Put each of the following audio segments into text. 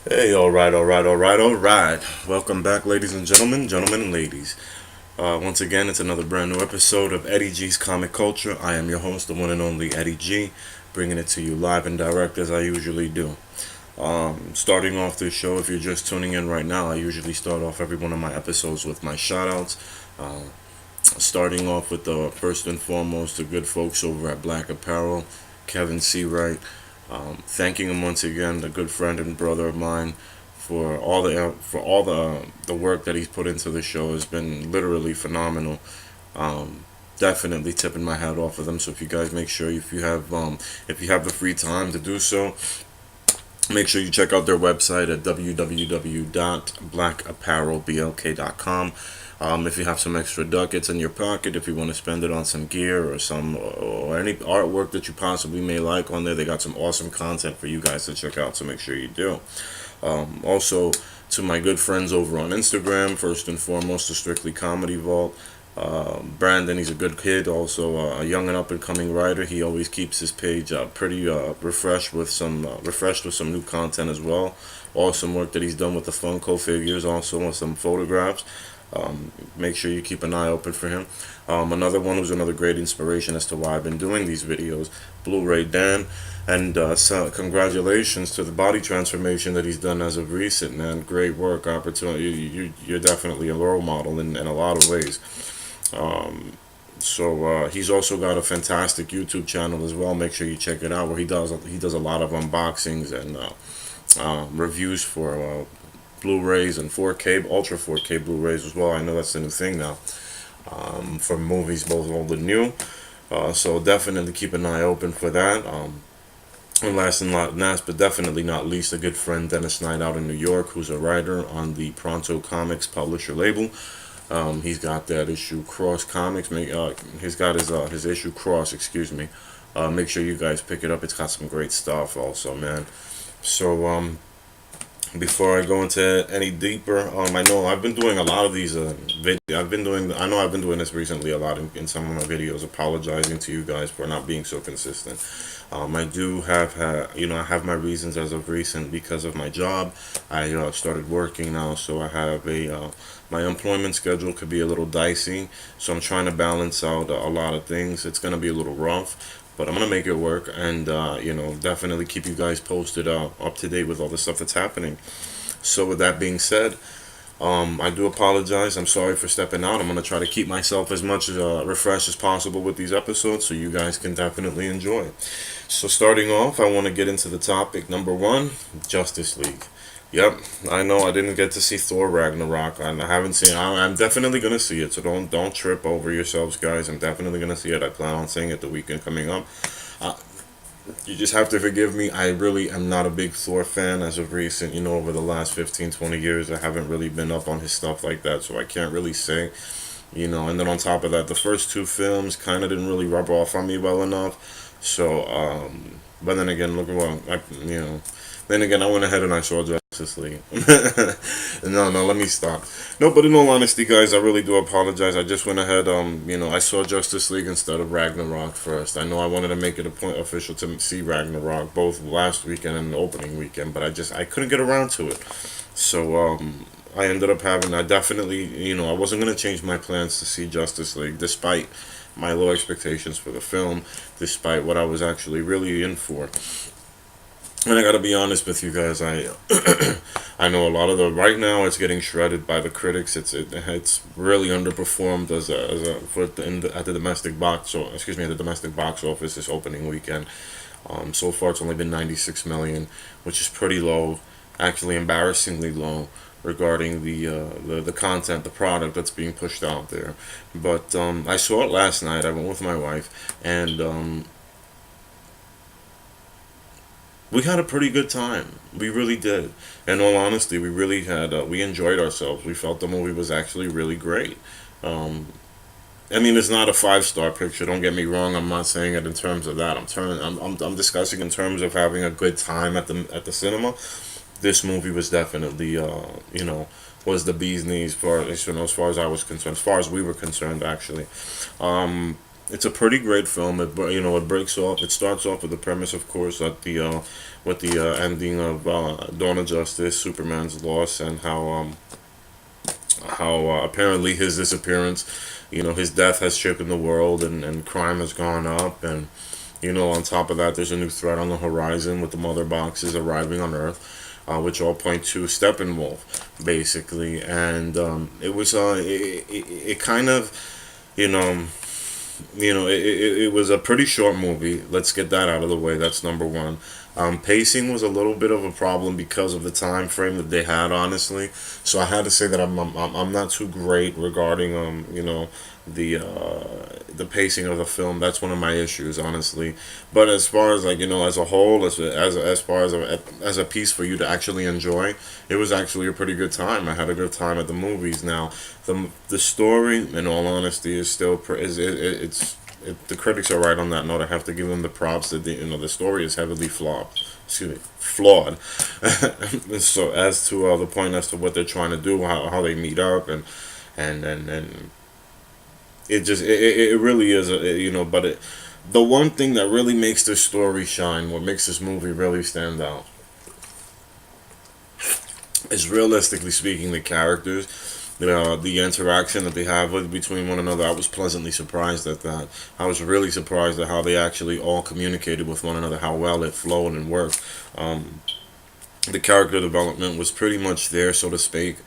Hey, all right. Welcome back, ladies and gentlemen and ladies. Once again, it's another brand new episode of Eddie G's Comic Culture. I am your host, the one and only Eddie G, bringing it to you live and direct as I usually do. Starting off this show, if you're just tuning in right now, I usually start off every one of my episodes with my shoutouts. Uh, Starting off with the first and foremost, the good folks over at Black Apparel, Kevin Seawright. Thanking him once again, the good friend and brother of mine, for all the work that he's put into the show has been literally phenomenal. Definitely tipping my hat off of them. So if you guys make sure if you have the free time to do so, make sure you check out their website at www.blackapparelblk.com. If you have some extra ducats in your pocket, if you want to spend it on some gear or any artwork that you possibly may like on there, they got some awesome content for you guys to check out. So make sure you do. Also, to my good friends over on Instagram, first and foremost, the Strictly Comedy Vault. Brandon, he's a good kid, also a young and up and coming writer. He always keeps his page pretty refreshed with some new content as well. Awesome work that he's done with the Funko figures, also with some photographs. Make sure you keep an eye open for him. Another one who's another great inspiration as to why I've been doing these videos, Blu-ray Dan, and so congratulations to the body transformation that he's done as of recent, man. Great work, opportunity. You're definitely a role model in a lot of ways. So he's also got a fantastic YouTube channel as well. Make sure you check it out, where he does a lot of unboxings and reviews for Blu-rays and 4K, Ultra 4K Blu-rays as well. I know that's the new thing now for movies, both old and new. So definitely keep an eye open for that. And last and not last, but definitely not least, a good friend Dennis Knight out in New York, who's a writer on the Pronto Comics publisher label. He's got that issue Cross Comics. He's got his issue Cross. Excuse me. Make sure you guys pick it up. It's got some great stuff, also, man. So before I go into any deeper, I know I've been doing a lot of these I know I've been doing this recently a lot in some of my videos, apologizing to you guys for not being so consistent. I do I have my reasons as of recent because of my job. I started working now, so I have my employment schedule could be a little dicey. So I'm trying to balance out a lot of things. It's gonna be a little rough, but I'm gonna make it work, and definitely keep you guys posted, up to date with all the stuff that's happening. So with that being said, I do apologize. I'm sorry for stepping out. I'm gonna try to keep myself as much refreshed as possible with these episodes, so you guys can definitely enjoy. So starting off, I want to get into the topic number one: Justice League. Yep, I know I didn't get to see Thor Ragnarok. I haven't seen. I'm definitely gonna see it. So don't trip over yourselves, guys. I'm definitely gonna see it. I plan on seeing it the weekend coming up. Uh, you just have to forgive me. I really am not a big Thor fan as of recent. Over the last 15, 20 years, I haven't really been up on his stuff like that. So I can't really say. And then on top of that, the first two films kind of didn't really rub off on me well enough. So, but then again, look at then again, I went ahead and I saw Justice League. No, let me stop. No, but in all honesty, guys, I really do apologize. I just went ahead, I saw Justice League instead of Ragnarok first. I know I wanted to make it a point official to see Ragnarok both last weekend and the opening weekend, but I couldn't get around to it. So, I ended up I definitely, I wasn't going to change my plans to see Justice League despite my low expectations for the film, despite what I was actually really in for. And I gotta be honest with you guys, I know a lot of right now it's getting shredded by the critics. It's really underperformed at the domestic box, so excuse me, at the domestic box office this opening weekend. So far it's only been 96 million, which is pretty low, actually embarrassingly low regarding the content, the product that's being pushed out there. But I saw it last night. I went with my wife, and we had a pretty good time. We really did. In all honesty, we really had. We enjoyed ourselves. We felt the movie was actually really great. Um, I mean, it's not a 5-star picture. Don't get me wrong. I'm not saying it in terms of that. I'm discussing in terms of having a good time at the cinema. This movie was definitely, was the bee's knees as far as I was concerned, as far as we were concerned, actually. Um, it's a pretty great film. It breaks off. It starts off with the premise, of course, at the with the ending of Dawn of Justice, Superman's loss, and how apparently his disappearance, his death has shaken the world, and crime has gone up, and on top of that, there's a new threat on the horizon with the mother boxes arriving on Earth, which all point to Steppenwolf, basically. And it kind of, you know, it was a pretty short movie. Let's get that out of the way. That's number one. Pacing was a little bit of a problem because of the time frame that they had, honestly. So I had to say that I'm not too great regarding the pacing of the film. That's one of my issues, honestly. But as far as, like, as a whole, as far as a piece for you to actually enjoy, it was actually a pretty good time. I had a good time at the movies. Now, the story, in all honesty, is still the critics are right on that note. I have to give them the props that the story is heavily flawed. Excuse me, flawed. So as to the point as to what they're trying to do, how they meet up, and it really is but the one thing that really makes this story shine, what makes this movie really stand out, is, realistically speaking, the characters. The interaction that they have between one another. I was pleasantly surprised at that. I was really surprised at how they actually all communicated with one another, how well it flowed and worked. The character development was pretty much there, so to speak.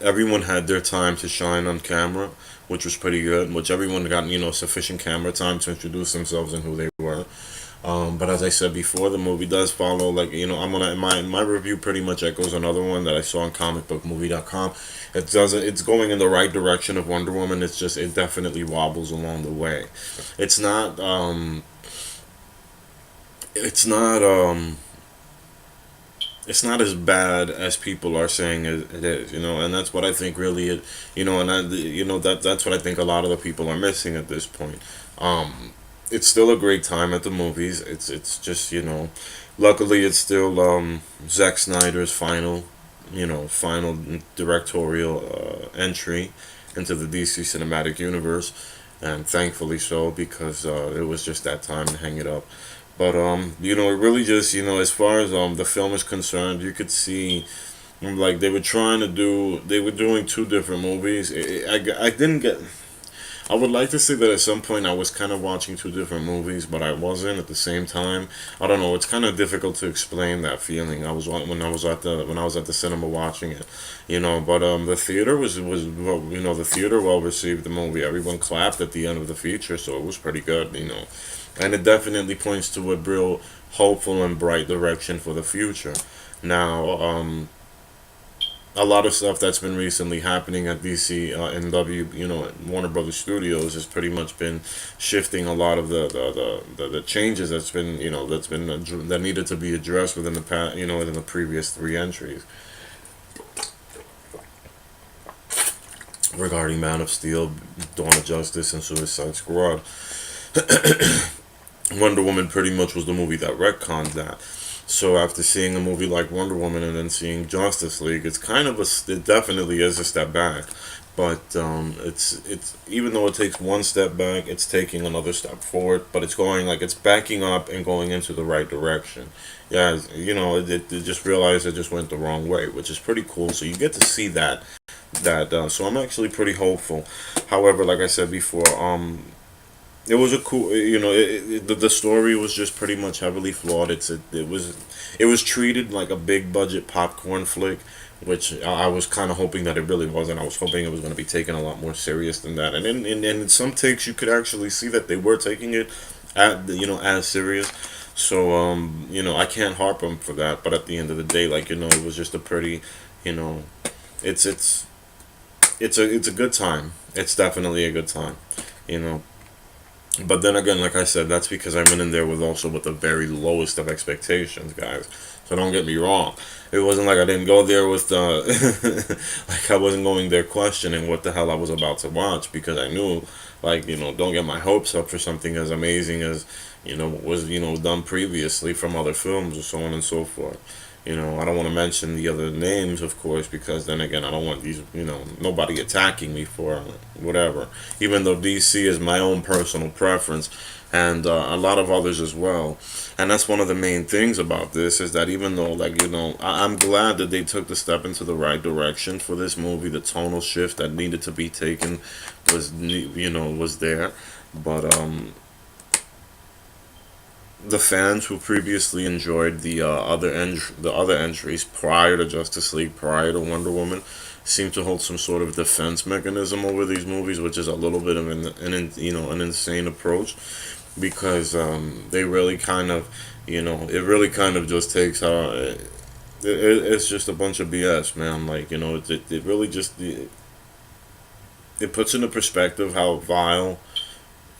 Everyone had their time to shine on camera, which was pretty good. Which everyone got, sufficient camera time to introduce themselves and who they were. But as I said before, the movie does follow, like, I'm gonna my review pretty much echoes another one that I saw on comicbookmovie.com. It's going in the right direction of Wonder Woman. It's just, it definitely wobbles along the way. It's not it's not it's not as bad as people are saying it is, and that's what I think really and that's what I think a lot of the people are missing at this point. It's still a great time at the movies. It's just, luckily it's still Zack Snyder's final directorial entry into the DC cinematic universe, and thankfully so, because it was just that time to hang it up. But it really just, as far as the film is concerned, you could see, like, they were doing two different movies. I didn't get. I would like to say that at some point I was kind of watching two different movies, but I wasn't at the same time. I don't know. It's kind of difficult to explain that feeling. I was when I was at the cinema watching it, But the theater was well, the theater well received the movie. Everyone clapped at the end of the feature, so it was pretty good. And it definitely points to a real hopeful and bright direction for the future. Now, a lot of stuff that's been recently happening at DC and Warner Brothers Studios has pretty much been shifting a lot of the changes that needed to be addressed within the past, within the previous three entries regarding Man of Steel, Dawn of Justice, and Suicide Squad. Wonder Woman pretty much was the movie that retconned that. So after seeing a movie like Wonder Woman and then seeing Justice League, it definitely is a step back. But it's even though it takes one step back, it's taking another step forward. But it's backing up and going into the right direction. Yeah, it just realized it just went the wrong way, which is pretty cool. So you get to see that. So I'm actually pretty hopeful. However, like I said before, it was a cool, the story was just pretty much heavily flawed. It was treated like a big budget popcorn flick, which I was kind of hoping that it really wasn't. I was hoping it was going to be taken a lot more serious than that. And in some takes, you could actually see that they were taking it as serious. So I can't harp them for that. But at the end of the day, like, it was just a pretty, it's a good time. It's definitely a good time, But then again, like I said, that's because I went in there with the very lowest of expectations, guys. So don't get me wrong. It wasn't like I didn't go there with like I wasn't going there questioning what the hell I was about to watch, because I knew, like, don't get my hopes up for something as amazing as, was, done previously from other films or so on and so forth. I don't want to mention the other names, of course, because then again, I don't want these, nobody attacking me for whatever. Even though DC is my own personal preference, and a lot of others as well. And that's one of the main things about this is that even though, like, I'm glad that they took the step into the right direction for this movie. The tonal shift that needed to be taken was there, but the fans who previously enjoyed the other entries prior to Justice League, prior to Wonder Woman, seem to hold some sort of defense mechanism over these movies, which is a little bit of an insane approach, because they really kind of, it really kind of just takes it's just a bunch of BS, man. Like, it really just it puts into perspective how vile,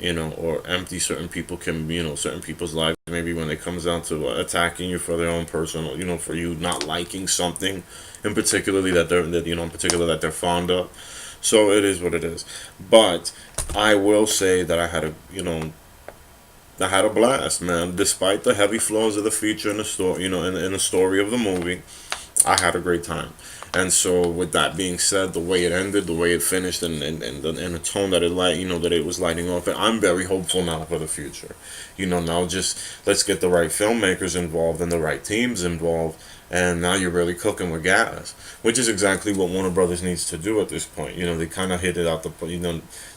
or empty certain people can be, certain people's lives. Maybe when it comes down to attacking you for their own personal, for you not liking something, in particularly in particular that they're fond of. So it is what it is. But I will say that I had a blast, man. Despite the heavy flaws of the feature and the story, in the story of the movie, I had a great time. And so, with that being said, the way it ended, the way it finished, and the tone that that it was lighting off, I'm very hopeful now for the future. Now just let's get the right filmmakers involved and the right teams involved, and now you're really cooking with gas, which is exactly what Warner Brothers needs to do at this point. They kind of hit it out the,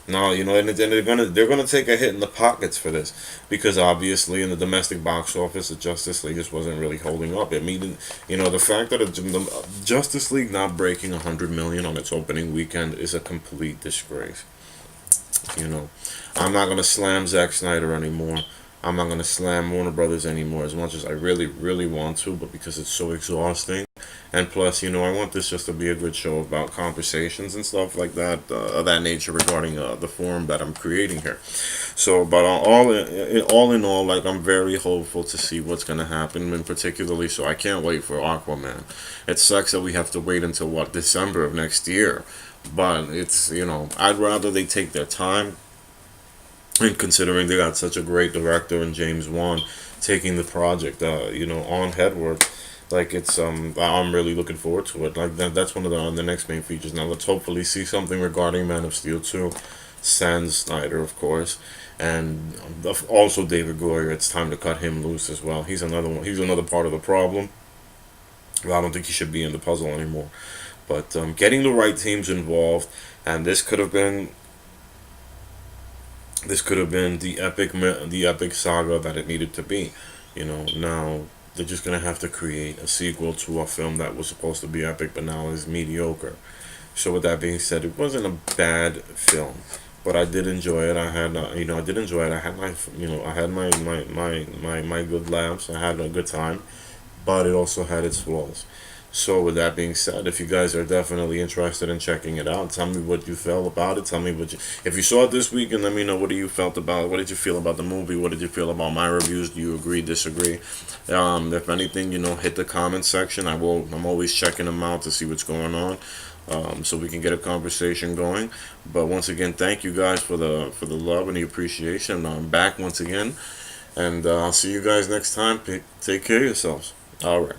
now, and they're gonna take a hit in the pockets for this, because obviously in the domestic box office, the Justice League just wasn't really holding up. It mean, the fact that the Justice League not breaking 100 million on its opening weekend is a complete disgrace. I'm not gonna slam Zack Snyder anymore. I'm not gonna slam Warner Brothers anymore as much as I really, really want to, but because it's so exhausting. And plus, I want this just to be a good show about conversations and stuff like that, of that nature regarding the forum that I'm creating here. So, but all in all, like, I'm very hopeful to see what's gonna happen, and particularly, so I can't wait for Aquaman. It sucks that we have to wait until December of next year, but it's I'd rather they take their time. And considering they got such a great director in James Wan taking the project, on headward, like I'm really looking forward to it. Like that's one of the next main features. Now let's hopefully see something regarding Man of Steel 2, sans Snyder, of course, and also David Goyer. It's time to cut him loose as well. He's another one. He's another part of the problem. Well, I don't think he should be in the puzzle anymore. But getting the right teams involved, and this could have been the epic saga that it needed to be. Now they're just gonna have to create a sequel to a film that was supposed to be epic, but now is mediocre. So with that being said, it wasn't a bad film, but I did enjoy it. I did enjoy it. I had my good laughs. I had a good time, but it also had its flaws. So with that being said, if you guys are definitely interested in checking it out, tell me what you felt about it. Tell me if you saw it this week, and let me know what you felt about it. What did you feel about the movie? What did you feel about my reviews? Do you agree, disagree? If anything, hit the comment section. I'm always checking them out to see what's going on, so we can get a conversation going. But once again, thank you guys for the love and the appreciation. I'm back once again, and I'll see you guys next time. Take care of yourselves. All right.